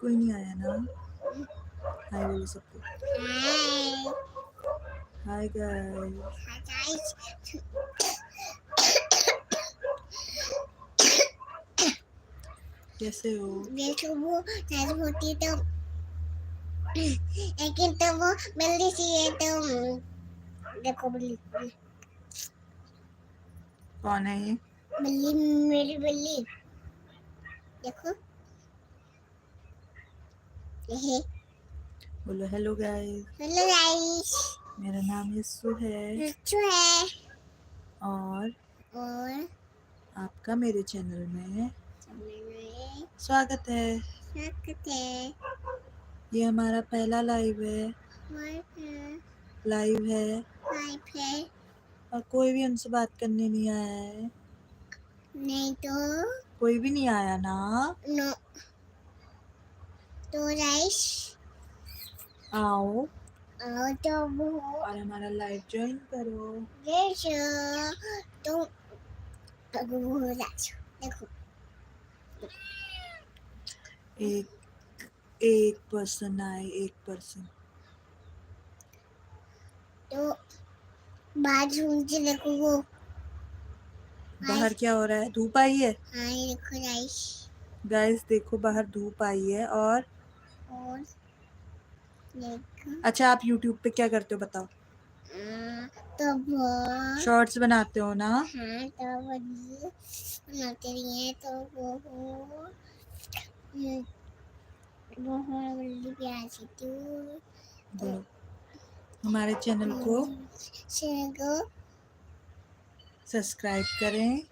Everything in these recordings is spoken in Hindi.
कोई नहीं आया ना। हाय बोलो सबको। हाय हाय गाइस। गाइस। कैसे हो? देखो वो ऐसे होती तो लेकिन तो वो बिल्ली सी है तो देखो बिल्ली कौन है ये? बिल्ली मेरी बिल्ली देखो ये बोलो हेलो गाइस। Hello guys. मेरा नाम यस्सु है रच्चू है और और आपका मेरे चैनल में सबने स्वागत है। स्वागत है। ये हमारा पहला लाइव है लाइव है है और कोई भी हमसे बात करने नहीं आया है। नहीं तो कोई भी नहीं आया ना। नो तो गाइस आओ तो वो और हमारा लाइव ज्वाइन करो। तो वो देखो एक पर्सन आए, एक पर्सन। तो बाथरूम से देखो वो बाहर क्या हो रहा है? धूप आई है हाँ ये देखो गाइस गाइस, देखो बाहर धूप आई है। और देखो अच्छा, आप यूट्यूब पे क्या करते हो बताओ? तो वो शॉर्ट्स बनाते हो ना? हाँ तो वो बनाते रही है तो वो बल्ली प्यासी थी बोलो हमारे चैनल को सब्सक्राइब करें,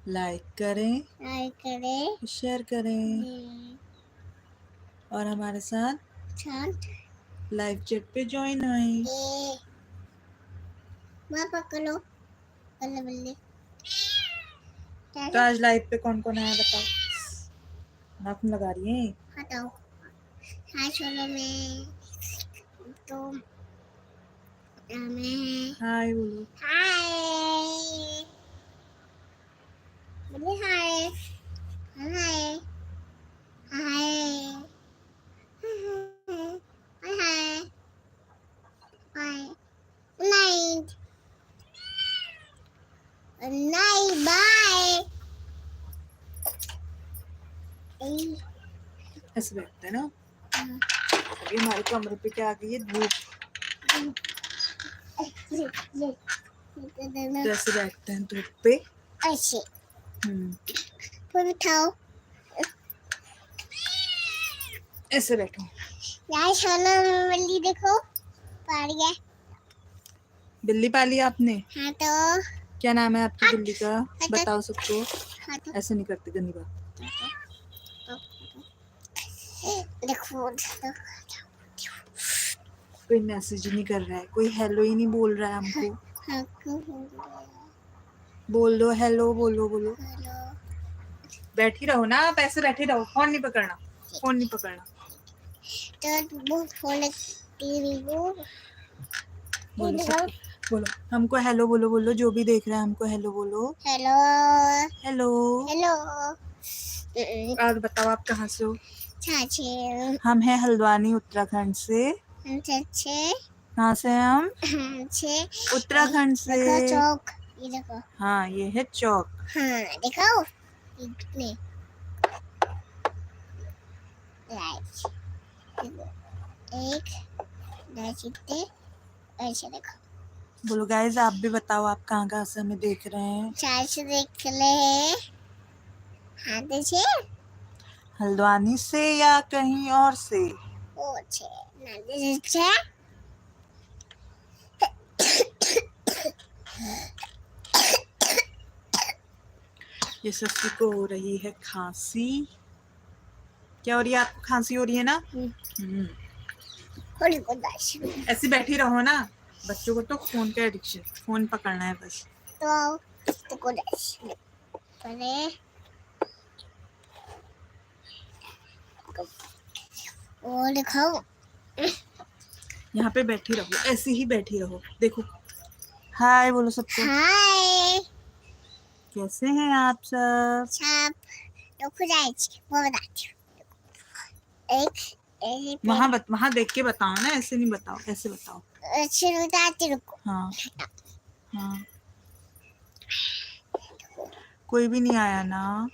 लाइक करें, शेयर करें और हमारे साथ लाइव चैट पे ज्वाइन होएं। पकड़ो बल्ले बल्ले तो आज लाइव पे कौन कौन आया बताओ? नाक में लगा रही है। हटाओ। हाय चलो मैं तो मैं हाय बोलो। हाय बोले हाय हाय हाय हाय हाय नाइट नाइट बाय ऐसे बैठते हैं ना। अभी हमारे कमरे पे क्या आ गई है? धूप। तो ऐसे बैठते हैं धूप पे। ऐसे फिर उठाओ ऐसे बैठो। यार सोना बिल्ली देखो पार गया। बिल्ली पाली आपने? हाँ तो क्या नाम है आपकी बिल्ली का? बताओ सबको। हाँ तो ऐसे नहीं करते, गंदी बात। देखो कोई मैसेज ही नहीं कर रहा है, कोई हेलो ही नहीं बोल रहा है हमको। बोल दो हेलो, बोलो बोलो। बैठी रहो ना आप, ऐसे बैठे रहो। फोन नहीं पकड़ना, फोन नहीं पकड़ना। तो वो फोन टीवी को बोलो सबको, बोलो हमको हेलो बोलो। बोलो जो भी देख रहा है हमको हेलो बोलो। हेलो हेलो हेलो और बताओ आप कहाँ से हो? चाची हम हैं हल्द्वानी उत्तराखंड से। अच्छे कहाँ से हैं हम? अच्छे उत्तराखंड से। देखो चौक ये देखो। हाँ ये है चौक। हाँ देखो कितने लाइट एक दो ऐसे देखो। बोलो गाइस आप भी बताओ आप कहाँ कहाँ से हमें देख रहे हैं? चार से देख ले हाँ देखिए हल्द्वानी से या कहीं और से? ओ अच्छे ना अच्छे ये सस्ती को हो रही है खांसी। क्या हो रही है आपको? खांसी हो रही है ना? ऐसे बैठी रहो ना। बच्चों को तो फोन का एडिक्शन, फोन पकड़ना है बस। तो को पहले और दिखाओ यहाँ पे बैठी रहो, ऐसे ही बैठी रहो। देखो हाय बोलो सबको। हाय कैसे हैं आप सब? छाप वो बताती एक वहां देख के बताओ ना, ऐसे नहीं बताओ, ऐसे बताओ। बताती रुको। हाँ हाँ, कोई भी नहीं आया ना,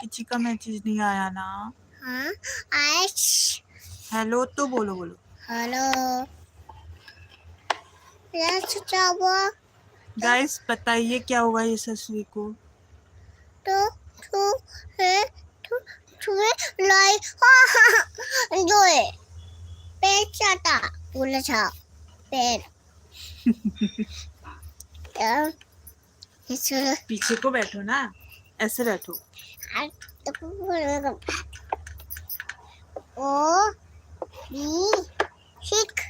किसी का मैसेज नहीं आया ना। हाँ आज हेलो तो बोलो बोलो। हेलो क्या हुआ? गाइस बताइए क्या हुआ ये ससुरी को। तो तू है तू तुम्हें लाई जो है पेड़ चाटा बोला था पेड़ इसलिए पीछे को बैठो ना, ऐसे बैठो। ओ बी सिक्स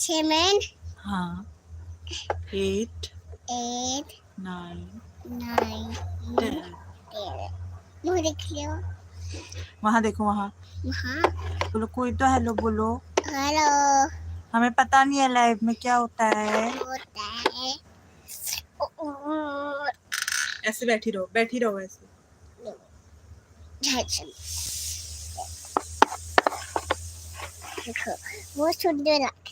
सेवन हाँ, 8 8 9 9 10। 10 मुझे देख लियो वहाँ देखो, वहाँ हाँ बोलो, कोई तो हेलो बोलो। हेलो हमें पता नहीं है लाइव में क्या होता है। होता है ऐसे बैठी रहो ऐसे। देखो वो सुंदर लगती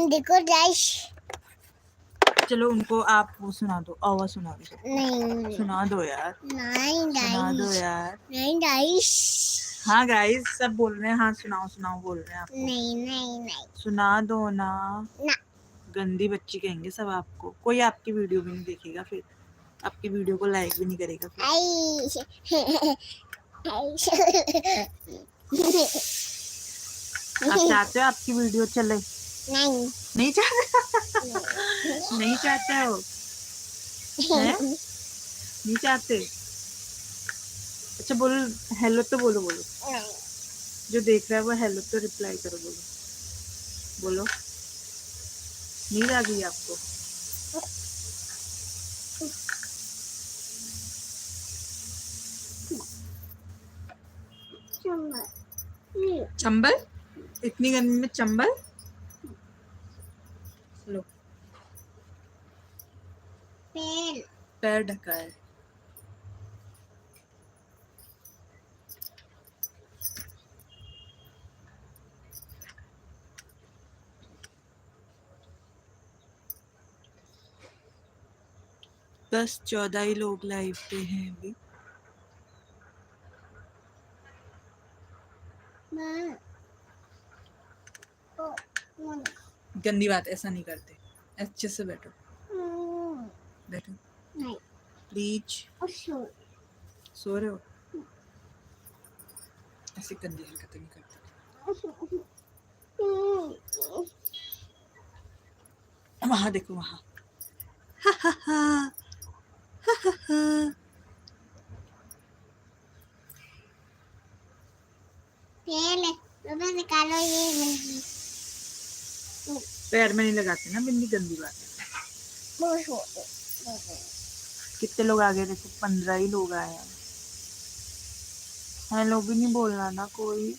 देखो गाइस चलो उनको आप वो सुना दो, आवाज सुना दो। नहीं सुना दो यार, नहीं सुना दो गाइस यार। नहीं गाइस हाँ गाइस सब बोल रहे हैं, हाँ सुनाओ सुनाओ बोल रहे हैं आपको। नहीं सुना दो ना। ना गंदी बच्ची कहेंगे सब आपको, कोई आपकी वीडियो भी नहीं देखेगा, फिर आपकी वीडियो को लाइक भी नहीं करेगा फिर। आप चाहते हो आपकी वीडियो चले? नहीं नहीं चाहते? नहीं चाहते हो? हैं? नहीं चाहते? अच्छा बोलो, हेलो तो बोलो बोलो। जो देख रहा है वो हेलो तो रिप्लाई करो, बोलो बोलो। नींद आ गई आपको? चंबल? इतनी गर्मी में चंबल? लो पैर ढका है। बस 14 ही लोग लाइव पे हैं अभी। गंदी बात, ऐसा नहीं करते, अच्छे से बैठो बैठो प्लीज। सो रहे हो? ऐसी गंदी हरकतें नहीं करते। वहां देखो, वहां निकालो ये बिंदी पैर में नहीं लगाते ना बिंदी, गंदी बात है। कितने लोग आ गए देखो, 15 ही लोग आए हैं। हेलो भी नहीं बोलना ना कोई।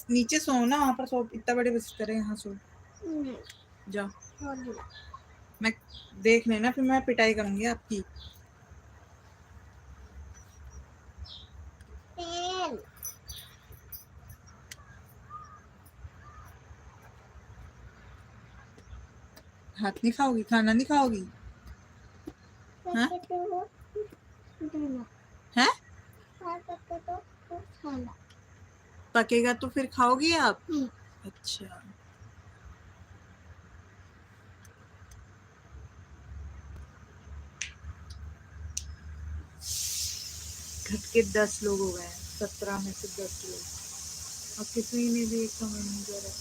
नीचे सो ना, वहाँ पर सो, इतना बड़े बिस्तर है, यहाँ सो जाओ। मैं देख लेना, फिर मैं पिटाई करूंगी आपकी। हाथ नहीं खाओगी, खाना नहीं खाओगी? हाँ? हैं? पकेगा तो फिर खाओगी आप? अच्छा घट के 10 लोग हो गए, 17 में से 10 लोग, और किसी ने भी एक कमेंट नहीं करा।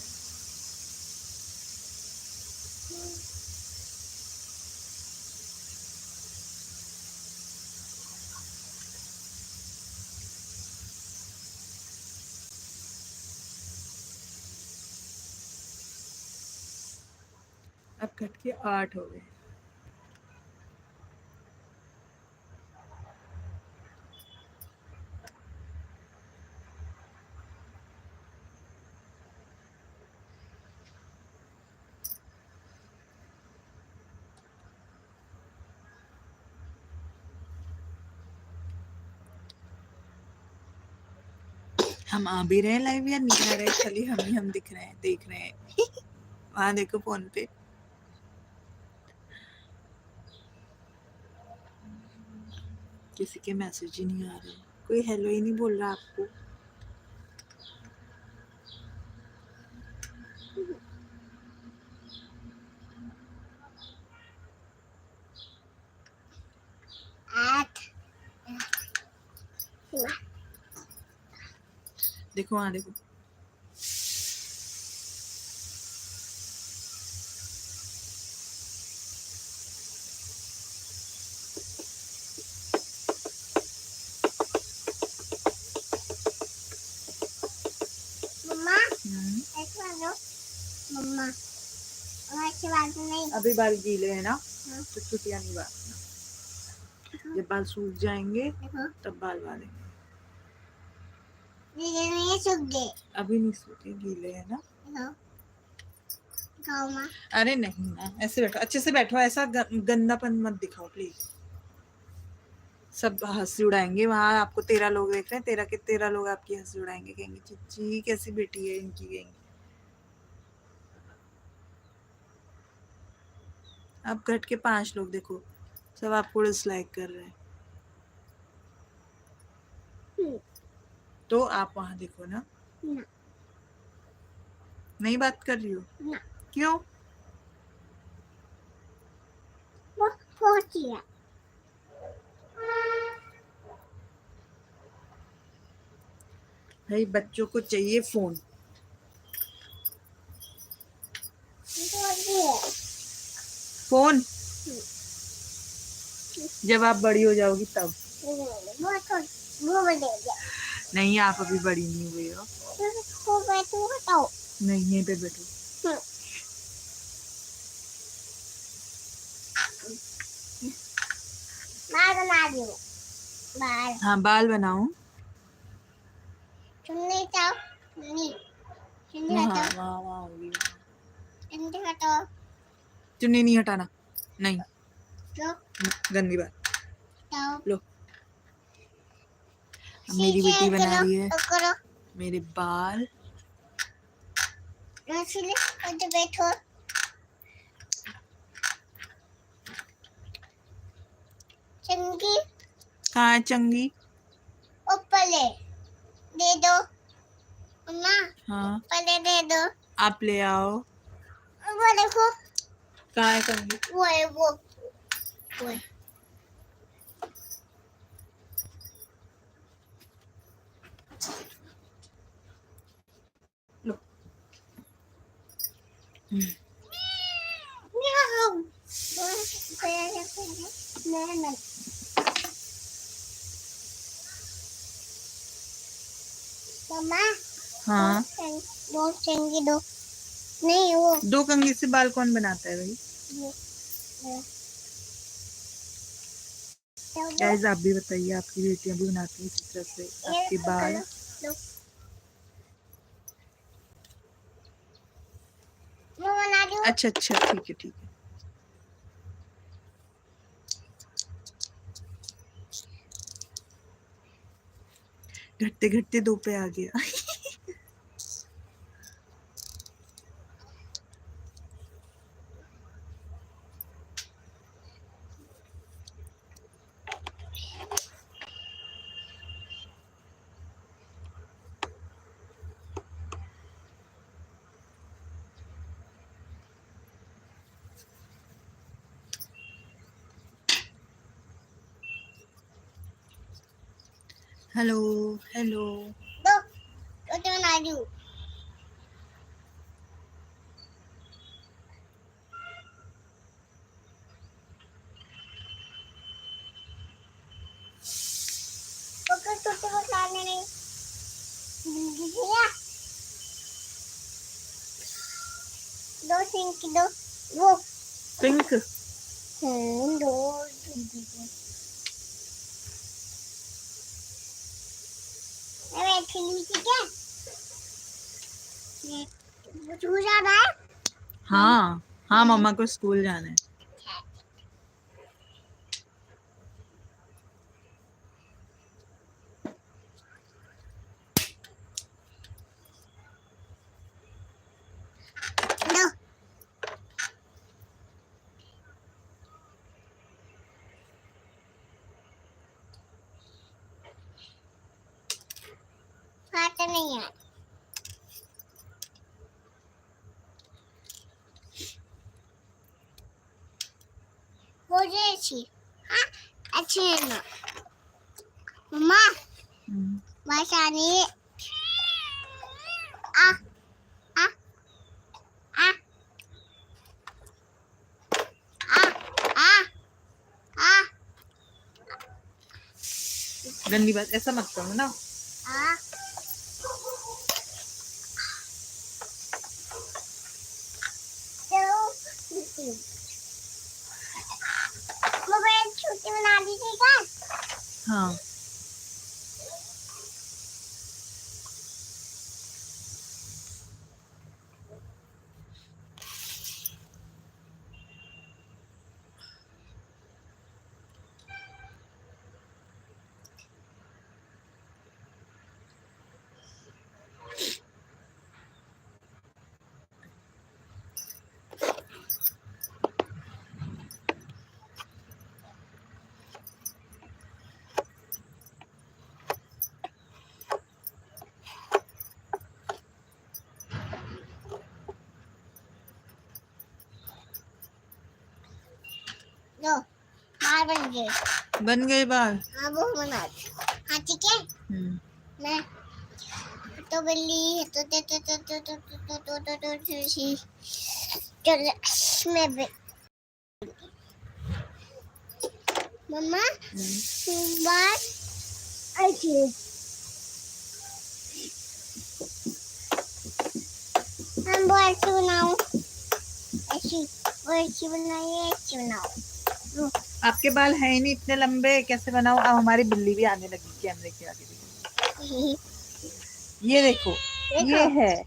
अब कट के 8 हो गए। हम आ भी रहे हैं लाइव या नहीं आ रहे, खाली हम दिख रहे हैं, देख रहे हैं। वहां देखो फोन पे। किसी के मैसेज ही नहीं आ रहे, कोई हेलो ही नहीं बोल रहा आपको। देखो वहां देखो। मम्मा ऐसे मारो मम्मा ऐसे बात नहीं। अभी बाल गीले है ना, हाँ। तो छुट्टियां नहीं बांटना। जब बाल सूख जाएंगे तब बाल बांधेंगे। नहीं सूख गए। अभी नहीं सूखे, गीले है ना। माँ अरे नहीं ना, ऐसे बैठो, अच्छे से बैठो, ऐसा गंदापन मत दिखाओ प्लीज। सब हंसी उड़ाएंगे वहां, आपको 13 लोग देख रहे हैं, 13 के 13 लोग आपकी हंसी उड़ाएंगे, कहेंगे चिच्ची कैसी बेटी है इनकी, कहेंगे। अब घट के 5 लोग देखो, सब आपको डिसलाइक कर रहे हैं। तो आप वहां देखो ना। नहीं बात कर रही हो ना। क्यों? भाई बच्चों को चाहिए फोन। फोन जब आप बड़ी हो जाओगी तब। नहीं, आप अभी बड़ी नहीं हुई हो। नहीं, यहीं पे बैठो। हाँ, बाल बनाओ। चुन्नी चाओ चुन्नी वहाँ होगी। चुन्नी हटाओ। चुन्नी नहीं हटाना, नहीं, क्यों? गंदी बात। हटाओ। लो, मेरी बेटी बना रही है करो। मेरे बाल। बैठो। चंगी कहाँ है चंगी? ऊपर दे दो मम्मा। हाँ, ऊपर दे दो। आप ले आओ। वो देखो। कहाँ है चंगी? वो है वो है। लो। मम्मा हाँ, दो चंगी दो। नहीं वो 2 कंघी से बाल कौन बनाता है भाई? गाइस आप भी बताइए, आपकी बेटियां भी बनाती हैं इसी तरह से आपके बाल? अच्छा अच्छा, ठीक है ठीक है। घटते घटते 2 पे आ गया। Hello hello. दो तो बना दूं। तो वो खाने नहीं दिया दो सिंक दो वो पिंक दो अरे ठीक है वो छू जा रहा है हाँ हाँ मम्मा को स्कूल जाना है। दो खाता नहीं है हो जाए अच्छी हाँ अच्छी है ना मम्मा माशानी आ आ आ आ आ आ गंदी बात ऐसा मत करो ना। आ चलो मोबाइल छुट्टी बना दीजिएगा हाँ दो बाल बन गए बाल। हाँ वो बना हाँ ठीक है मैं तो बिल्ली चल मैं मम्मा बात ऐसी हम वो ऐसी बनाऊं ऐसी वो ऐसी बनाइए ऐसी बनाओ आपके बाल है ही नहीं इतने लंबे, कैसे बनाओ। अब हमारी बिल्ली भी आने लगी कैमरे के आगे। देखो ये देखो, ये है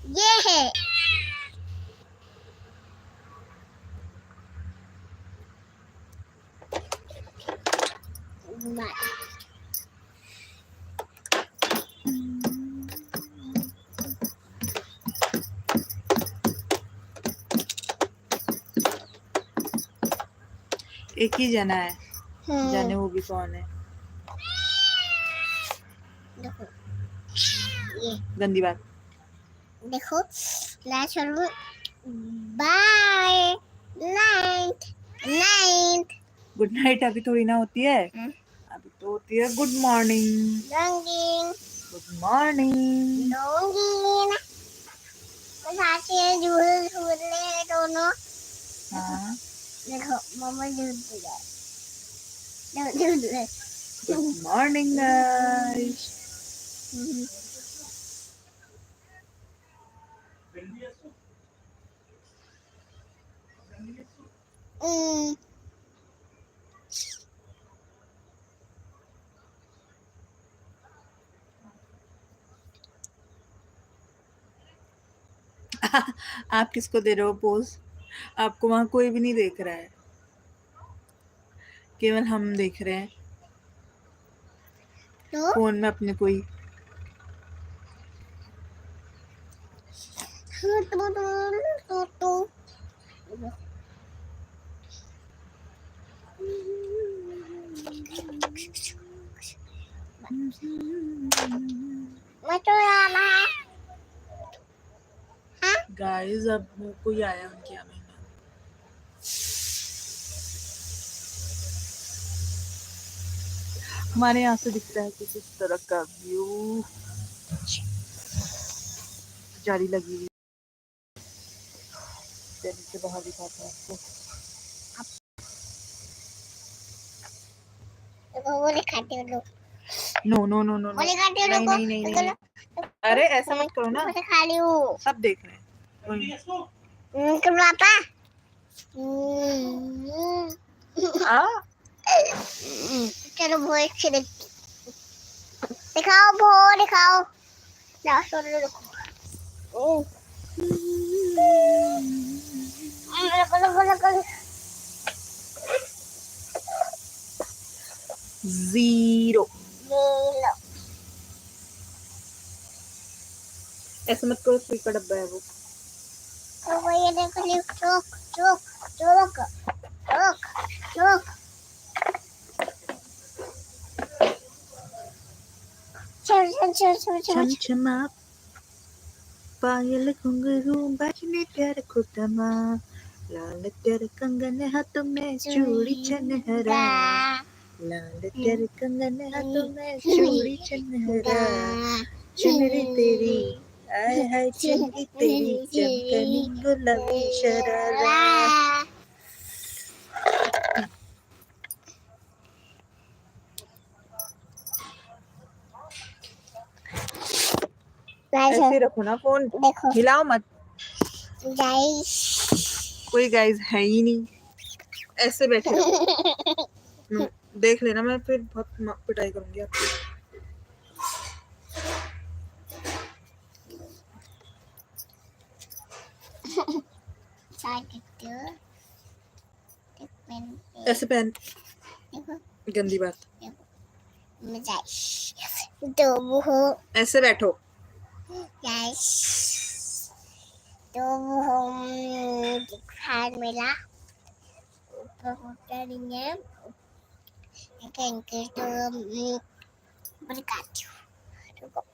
एक ही जना है, जाने वो भी कौन है। देखो ये गंदी बात। देखो bye night night good night अभी थोड़ी ना होती है, अभी तो होती है गुड मॉर्निंग। रंगीन गुड मॉर्निंग। रंगीन साथ झूल झूले दोनों हाँ देखो मम्मा झूल रहे गुड मॉर्निंग गाइस। आप किसको दे रहे हो पोज? आपको वहां कोई भी नहीं देख रहा है, केवल हम देख रहे हैं तो फोन में अपने कोई। गाइस अब कोई आया उनके यहाँ में। हमारे यहाँ से दिखता है कुछ इस तरह का व्यू, जारी लगी हुई से बाहर दिखाता है आपको। वो दिखाते हो लोग no no no no no, बोले काटे नहीं लोगों नहीं नहीं नहीं, अरे ऐसा मत करो ना, मैं खा रही हूँ सब देख रहे हैं। कर पापा आ चलो वो एक से दिखाओ वो दिखाओ ना सोने देखो जीरो, ऐसे मत करो, सुई का डब्बा है वो। तो ये देखो चोक चोक चोक चोक चोक चल चल चल चल चल चमचमा पायल घुंघरू बजने प्यार खुटमा, लाल तेरे कंगन हाथों में चूड़ी चनहरा, लाल तेरे कंगन हाथों में चूड़ी चनहरा, चुनरी तेरी आय हाय चुनरी तेरी चमकनी गुलाबी शरारा। ऐसे रखो ना फोन, देखो हिलाओ मत। गाइस कोई गाइस है ही नहीं, ऐसे बैठे रहो। देख लेना, मैं फिर बहुत पिटाई करूंगी आपकी। ऐसे पहन, गंदी बात। तो हो ऐसे बैठो। गाइस तो हम दिखा मिला ऊपर नहीं है लेकिन तो berkat cukup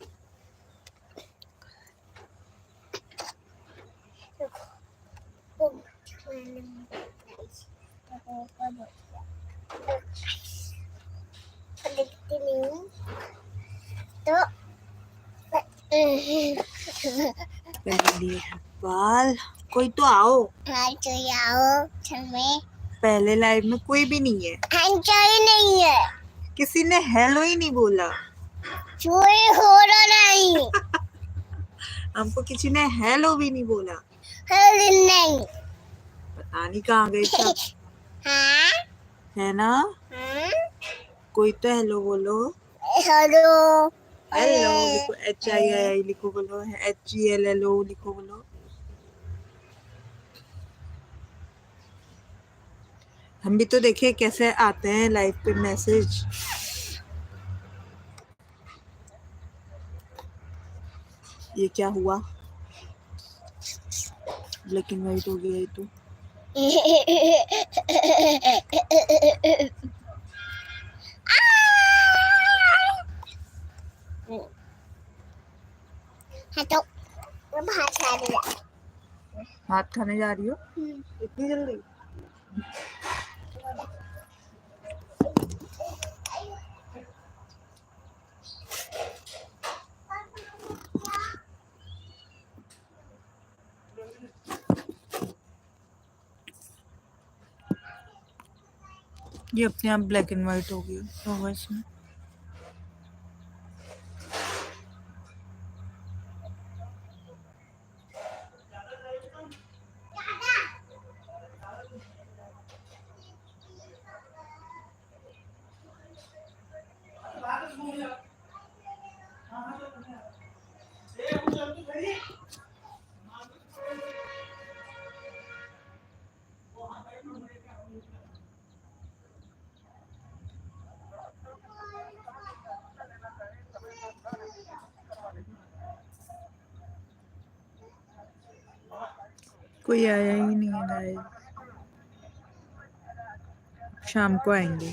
बाल कोई तो आओ, पहले लाइव में कोई भी नहीं है, नहीं है किसी ने हेलो ही नहीं बोला, कोई हो रहा नहीं हमको किसी ने हेलो भी नहीं बोला, नहीं पता नहीं कहाँ गए सब। हाँ है ना, हाँ कोई तो हेलो बोलो। हेलो हेलो लिखो, HII लिखो बोलो, HELLO लिखो बोलो। हम भी तो देखे कैसे आते हैं लाइव पे मैसेज। ये क्या हुआ, ब्लैक एंड व्हाइट हो गया ये तो। हाथ खाने जा रही हो इतनी जल्दी? ये अपने आप ब्लैक एंड व्हाइट हो गया, होगा इसमें। कोई आया ही नहीं है गाइस, शाम को आएंगे।